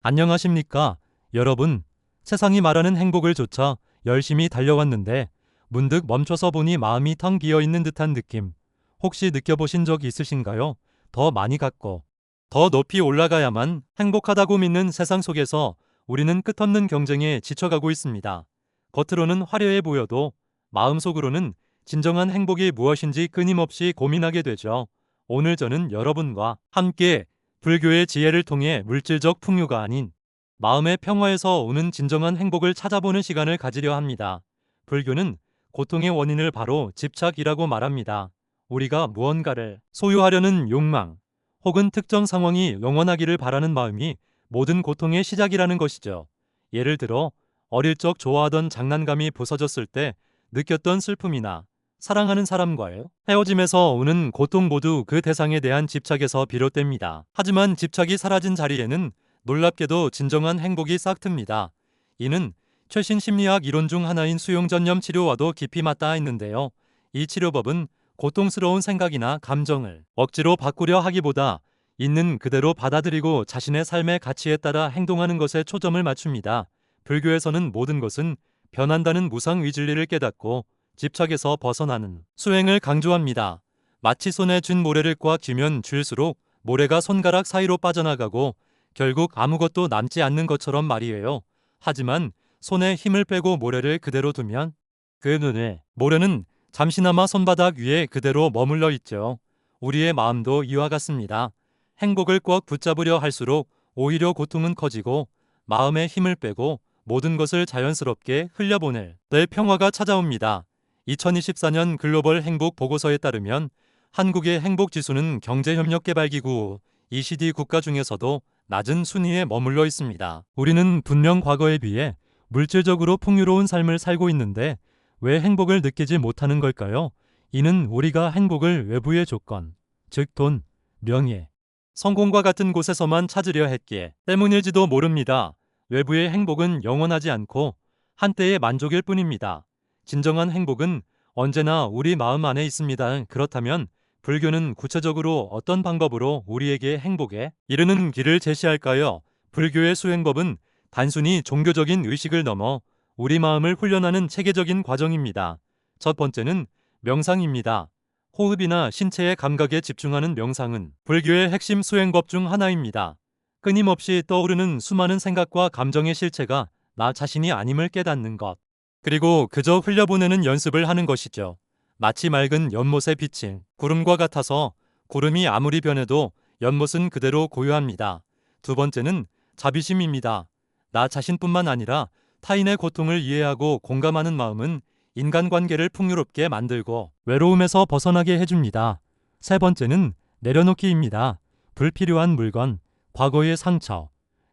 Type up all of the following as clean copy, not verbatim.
안녕하십니까? 여러분, 세상이 말하는 행복을 쫓아 열심히 달려왔는데 문득 멈춰서 보니 마음이 텅 비어 있는 듯한 느낌. 혹시 느껴보신 적 있으신가요? 더 많이 갖고, 더 높이 올라가야만 행복하다고 믿는 세상 속에서 우리는 끝없는 경쟁에 지쳐가고 있습니다. 겉으로는 화려해 보여도 마음속으로는 진정한 행복이 무엇인지 끊임없이 고민하게 되죠. 오늘 저는 여러분과 함께 불교의 지혜를 통해 물질적 풍요가 아닌 마음의 평화에서 오는 진정한 행복을 찾아보는 시간을 가지려 합니다. 불교는 고통의 원인을 바로 집착이라고 말합니다. 우리가 무언가를 소유하려는 욕망 혹은 특정 상황이 영원하기를 바라는 마음이 모든 고통의 시작이라는 것이죠. 예를 들어 어릴 적 좋아하던 장난감이 부서졌을 때 느꼈던 슬픔이나 사랑하는 사람과의 헤어짐에서 오는 고통 모두 그 대상에 대한 집착에서 비롯됩니다. 하지만 집착이 사라진 자리에는 놀랍게도 진정한 행복이 싹틉니다. 이는 최신 심리학 이론 중 하나인 수용전념 치료와도 깊이 맞닿아 있는데요. 이 치료법은 고통스러운 생각이나 감정을 억지로 바꾸려 하기보다 있는 그대로 받아들이고 자신의 삶의 가치에 따라 행동하는 것에 초점을 맞춥니다. 불교에서는 모든 것은 변한다는 무상 위진리를 깨닫고 집착에서 벗어나는 수행을 강조합니다. 마치 손에 쥔 모래를 꽉 쥐면 쥘수록 모래가 손가락 사이로 빠져나가고 결국 아무것도 남지 않는 것처럼 말이에요. 하지만 손에 힘을 빼고 모래를 그대로 두면 그 눈에 모래는 잠시나마 손바닥 위에 그대로 머물러 있죠. 우리의 마음도 이와 같습니다. 행복을 꽉 붙잡으려 할수록 오히려 고통은 커지고 마음에 힘을 빼고 모든 것을 자연스럽게 흘려보낼 때 평화가 찾아옵니다. 2024년 글로벌 행복 보고서에 따르면 한국의 행복 지수는 경제협력개발기구 OECD 국가 중에서도 낮은 순위에 머물러 있습니다. 우리는 분명 과거에 비해 물질적으로 풍요로운 삶을 살고 있는데 왜 행복을 느끼지 못하는 걸까요? 이는 우리가 행복을 외부의 조건, 즉 돈, 명예, 성공과 같은 곳에서만 찾으려 했기에 때문일지도 모릅니다. 외부의 행복은 영원하지 않고 한때의 만족일 뿐입니다. 진정한 행복은 언제나 우리 마음 안에 있습니다. 그렇다면 불교는 구체적으로 어떤 방법으로 우리에게 행복에 이르는 길을 제시할까요? 불교의 수행법은 단순히 종교적인 의식을 넘어 우리 마음을 훈련하는 체계적인 과정입니다. 첫 번째는 명상입니다. 호흡이나 신체의 감각에 집중하는 명상은 불교의 핵심 수행법 중 하나입니다. 끊임없이 떠오르는 수많은 생각과 감정의 실체가 나 자신이 아님을 깨닫는 것. 그리고 그저 흘려보내는 연습을 하는 것이죠. 마치 맑은 연못의 빛이 구름과 같아서 구름이 아무리 변해도 연못은 그대로 고요합니다. 두 번째는 자비심입니다. 나 자신뿐만 아니라 타인의 고통을 이해하고 공감하는 마음은 인간관계를 풍요롭게 만들고 외로움에서 벗어나게 해줍니다. 세 번째는 내려놓기입니다. 불필요한 물건, 과거의 상처,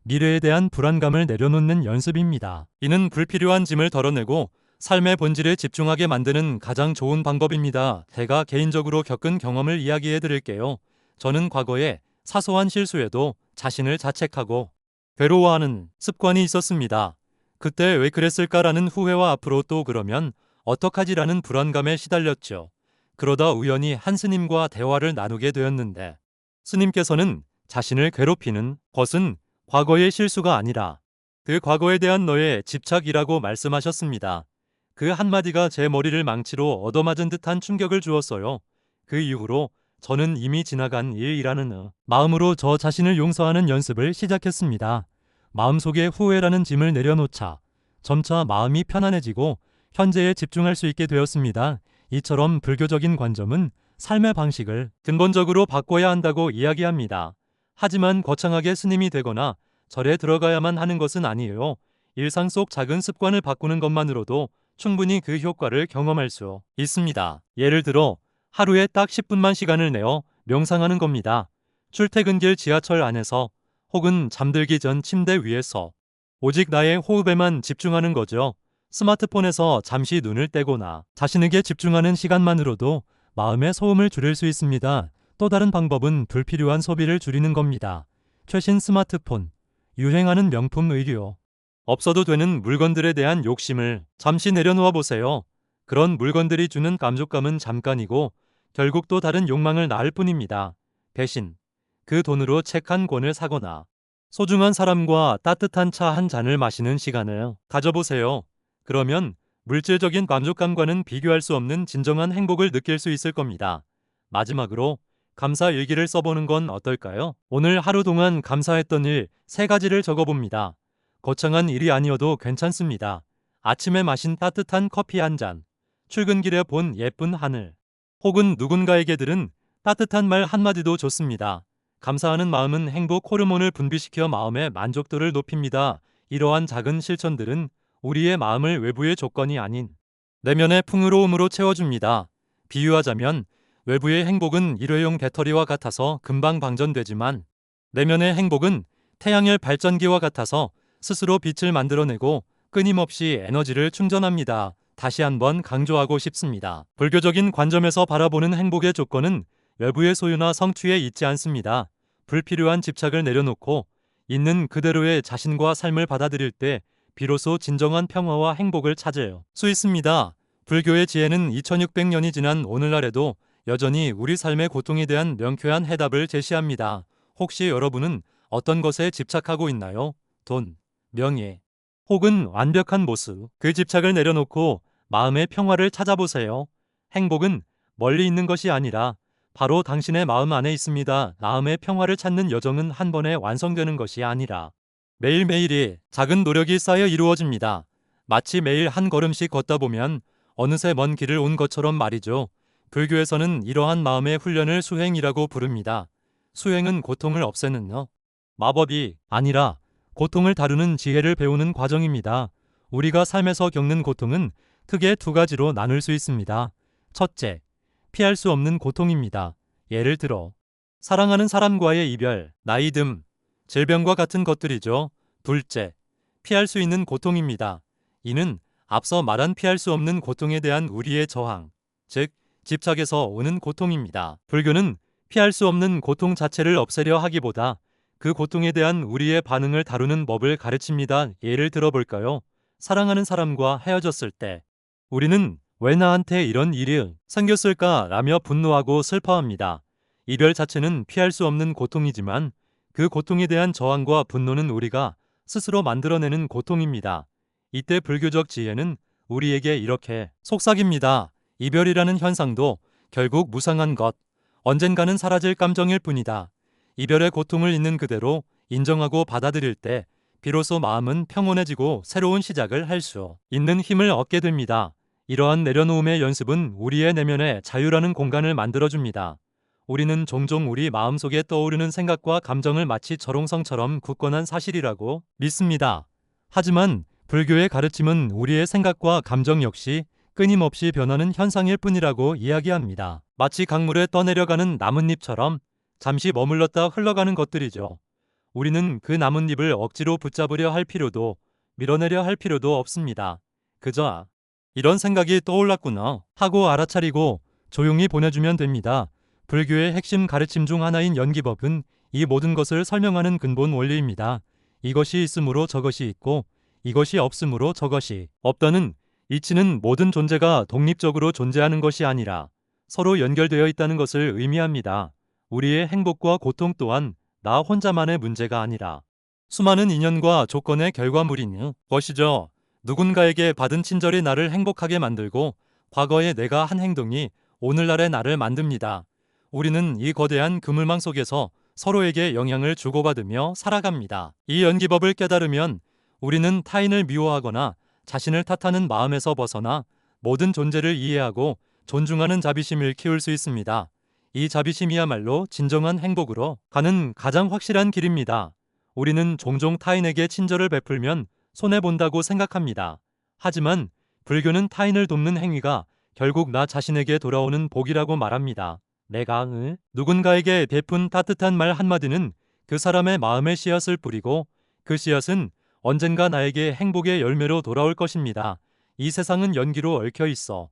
미래에 대한 불안감을 내려놓는 연습입니다. 이는 불필요한 짐을 덜어내고 삶의 본질에 집중하게 만드는 가장 좋은 방법입니다. 제가 개인적으로 겪은 경험을 이야기해 드릴게요. 저는 과거에 사소한 실수에도 자신을 자책하고 괴로워하는 습관이 있었습니다. 그때 왜 그랬을까라는 후회와 앞으로 또 그러면 어떡하지라는 불안감에 시달렸죠. 그러다 우연히 한 스님과 대화를 나누게 되었는데 스님께서는 자신을 괴롭히는 것은 과거의 실수가 아니라 그 과거에 대한 너의 집착이라고 말씀하셨습니다. 그 한마디가 제 머리를 망치로 얻어맞은 듯한 충격을 주었어요. 그 이후로 저는 이미 지나간 일이라는 마음으로 저 자신을 용서하는 연습을 시작했습니다. 마음속에 후회라는 짐을 내려놓자 점차 마음이 편안해지고 현재에 집중할 수 있게 되었습니다. 이처럼 불교적인 관점은 삶의 방식을 근본적으로 바꿔야 한다고 이야기합니다. 하지만 거창하게 스님이 되거나 절에 들어가야만 하는 것은 아니에요. 일상 속 작은 습관을 바꾸는 것만으로도 충분히 그 효과를 경험할 수 있습니다. 예를 들어 하루에 딱 10분만 시간을 내어 명상하는 겁니다. 출퇴근길 지하철 안에서 혹은 잠들기 전 침대 위에서 오직 나의 호흡에만 집중하는 거죠. 스마트폰에서 잠시 눈을 떼거나 자신에게 집중하는 시간만으로도 마음의 소음을 줄일 수 있습니다. 또 다른 방법은 불필요한 소비를 줄이는 겁니다. 최신 스마트폰, 유행하는 명품 의류, 없어도 되는 물건들에 대한 욕심을 잠시 내려놓아 보세요. 그런 물건들이 주는 감족감은 잠깐이고 결국 또 다른 욕망을 낳을 뿐입니다. 대신 그 돈으로 책 한 권을 사거나 소중한 사람과 따뜻한 차 한 잔을 마시는 시간을 가져보세요. 그러면 물질적인 만족감과는 비교할 수 없는 진정한 행복을 느낄 수 있을 겁니다. 마지막으로 감사 일기를 써보는 건 어떨까요? 오늘 하루 동안 감사했던 일 3가지를 적어봅니다. 거창한 일이 아니어도 괜찮습니다. 아침에 마신 따뜻한 커피 한 잔, 출근길에 본 예쁜 하늘, 혹은 누군가에게 들은 따뜻한 말 한마디도 좋습니다. 감사하는 마음은 행복 호르몬을 분비시켜 마음의 만족도를 높입니다. 이러한 작은 실천들은 우리의 마음을 외부의 조건이 아닌 내면의 풍요로움으로 채워줍니다. 비유하자면 외부의 행복은 일회용 배터리와 같아서 금방 방전되지만 내면의 행복은 태양열 발전기와 같아서 스스로 빛을 만들어내고 끊임없이 에너지를 충전합니다. 다시 한번 강조하고 싶습니다. 불교적인 관점에서 바라보는 행복의 조건은 외부의 소유나 성취에 있지 않습니다. 불필요한 집착을 내려놓고 있는 그대로의 자신과 삶을 받아들일 때 비로소 진정한 평화와 행복을 찾을 수 있습니다. 불교의 지혜는 2600년이 지난 오늘날에도 여전히 우리 삶의 고통에 대한 명쾌한 해답을 제시합니다. 혹시 여러분은 어떤 것에 집착하고 있나요? 돈, 명예, 혹은 완벽한 모습. 그 집착을 내려놓고 마음의 평화를 찾아보세요. 행복은 멀리 있는 것이 아니라 바로 당신의 마음 안에 있습니다. 마음의 평화를 찾는 여정은 한 번에 완성되는 것이 아니라 매일매일이 작은 노력이 쌓여 이루어집니다. 마치 매일 한 걸음씩 걷다 보면 어느새 먼 길을 온 것처럼 말이죠. 불교에서는 이러한 마음의 훈련을 수행이라고 부릅니다. 수행은 고통을 없애는 마법이 아니라 고통을 다루는 지혜를 배우는 과정입니다. 우리가 삶에서 겪는 고통은 크게 2가지로 나눌 수 있습니다. 첫째, 피할 수 없는 고통입니다. 예를 들어 사랑하는 사람과의 이별, 나이 듦, 질병과 같은 것들이죠. 둘째, 피할 수 있는 고통입니다. 이는 앞서 말한 피할 수 없는 고통에 대한 우리의 저항, 즉 집착에서 오는 고통입니다. 불교는 피할 수 없는 고통 자체를 없애려 하기보다 그 고통에 대한 우리의 반응을 다루는 법을 가르칩니다. 예를 들어볼까요? 사랑하는 사람과 헤어졌을 때 우리는 왜 나한테 이런 일이 생겼을까 라며 분노하고 슬퍼합니다. 이별 자체는 피할 수 없는 고통이지만 그 고통에 대한 저항과 분노는 우리가 스스로 만들어내는 고통입니다. 이때 불교적 지혜는 우리에게 이렇게 속삭입니다. 이별이라는 현상도 결국 무상한 것, 언젠가는 사라질 감정일 뿐이다. 이별의 고통을 있는 그대로 인정하고 받아들일 때 비로소 마음은 평온해지고 새로운 시작을 할 수 있는 힘을 얻게 됩니다. 이러한 내려놓음의 연습은 우리의 내면에 자유라는 공간을 만들어줍니다. 우리는 종종 우리 마음속에 떠오르는 생각과 감정을 마치 절옹성처럼 굳건한 사실이라고 믿습니다. 하지만 불교의 가르침은 우리의 생각과 감정 역시 끊임없이 변하는 현상일 뿐이라고 이야기합니다. 마치 강물에 떠내려가는 나뭇잎처럼 잠시 머물렀다 흘러가는 것들이죠. 우리는 그 나뭇잎을 억지로 붙잡으려 할 필요도 밀어내려 할 필요도 없습니다. 그저 이런 생각이 떠올랐구나 하고 알아차리고 조용히 보내주면 됩니다. 불교의 핵심 가르침 중 하나인 연기법은 이 모든 것을 설명하는 근본 원리입니다. 이것이 있으므로 저것이 있고 이것이 없으므로 저것이 없다는 이치는 모든 존재가 독립적으로 존재하는 것이 아니라 서로 연결되어 있다는 것을 의미합니다. 우리의 행복과 고통 또한 나 혼자만의 문제가 아니라 수많은 인연과 조건의 결과물인 것이죠. 누군가에게 받은 친절이 나를 행복하게 만들고 과거의 내가 한 행동이 오늘날의 나를 만듭니다. 우리는 이 거대한 그물망 속에서 서로에게 영향을 주고받으며 살아갑니다. 이 연기법을 깨달으면 우리는 타인을 미워하거나 자신을 탓하는 마음에서 벗어나 모든 존재를 이해하고 존중하는 자비심을 키울 수 있습니다. 이 자비심이야말로 진정한 행복으로 가는 가장 확실한 길입니다. 우리는 종종 타인에게 친절을 베풀면 손해본다고 생각합니다. 하지만 불교는 타인을 돕는 행위가 결국 나 자신에게 돌아오는 복이라고 말합니다. 내가 누군가에게 베푼 따뜻한 말 한마디는 그 사람의 마음에 씨앗을 뿌리고 그 씨앗은 언젠가 나에게 행복의 열매로 돌아올 것입니다. 이 세상은 연기로 얽혀 있어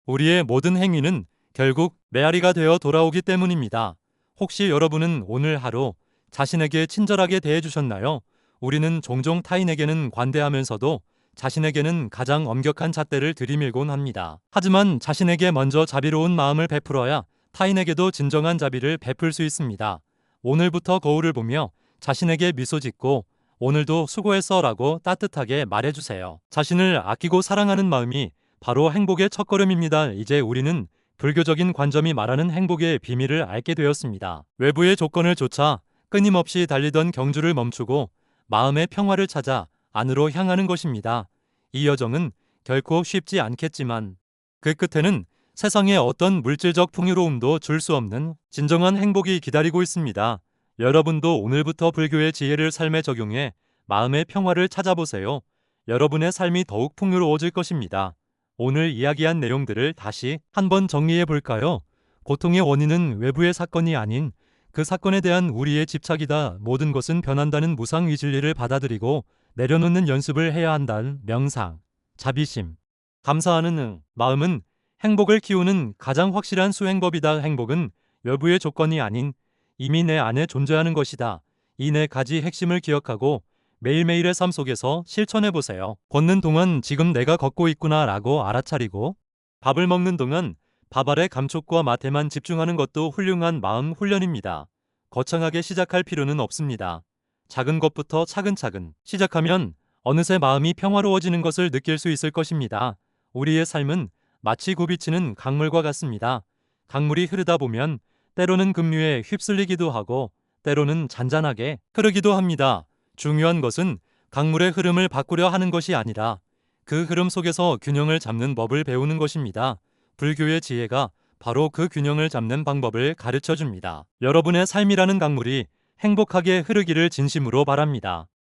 우리의 모든 행위는 결국 메아리가 되어 돌아오기 때문입니다. 혹시 여러분은 오늘 하루 자신에게 친절하게 대해주셨나요? 우리는 종종 타인에게는 관대하면서도 자신에게는 가장 엄격한 잣대를 들이밀곤 합니다. 하지만 자신에게 먼저 자비로운 마음을 베풀어야 타인에게도 진정한 자비를 베풀 수 있습니다. 오늘부터 거울을 보며 자신에게 미소 짓고 오늘도 수고했어라고 따뜻하게 말해주세요. 자신을 아끼고 사랑하는 마음이 바로 행복의 첫걸음입니다. 이제 우리는 불교적인 관점이 말하는 행복의 비밀을 알게 되었습니다. 외부의 조건을 쫓아 끊임없이 달리던 경주를 멈추고 마음의 평화를 찾아 안으로 향하는 것입니다. 이 여정은 결코 쉽지 않겠지만 그 끝에는 세상의 어떤 물질적 풍요로움도 줄 수 없는 진정한 행복이 기다리고 있습니다. 여러분도 오늘부터 불교의 지혜를 삶에 적용해 마음의 평화를 찾아보세요. 여러분의 삶이 더욱 풍요로워질 것입니다. 오늘 이야기한 내용들을 다시 한번 정리해 볼까요? 고통의 원인은 외부의 사건이 아닌 그 사건에 대한 우리의 집착이다. 모든 것은 변한다는 무상의 진리를 받아들이고 내려놓는 연습을 해야 한다는 명상, 자비심, 감사하는 마음은 행복을 키우는 가장 확실한 수행법이다. 행복은 외부의 조건이 아닌 이미 내 안에 존재하는 것이다. 이 네 가지 핵심을 기억하고 매일매일의 삶 속에서 실천해 보세요. 걷는 동안 지금 내가 걷고 있구나 라고 알아차리고 밥을 먹는 동안 밥 아래 감촉과 맛에만 집중하는 것도 훌륭한 마음 훈련입니다. 거창하게 시작할 필요는 없습니다. 작은 것부터 차근차근 시작하면 어느새 마음이 평화로워지는 것을 느낄 수 있을 것입니다. 우리의 삶은 마치 굽이치는 강물과 같습니다. 강물이 흐르다 보면 때로는 급류에 휩쓸리기도 하고 때로는 잔잔하게 흐르기도 합니다. 중요한 것은 강물의 흐름을 바꾸려 하는 것이 아니라 그 흐름 속에서 균형을 잡는 법을 배우는 것입니다. 불교의 지혜가 바로 그 균형을 잡는 방법을 가르쳐 줍니다. 여러분의 삶이라는 강물이 행복하게 흐르기를 진심으로 바랍니다.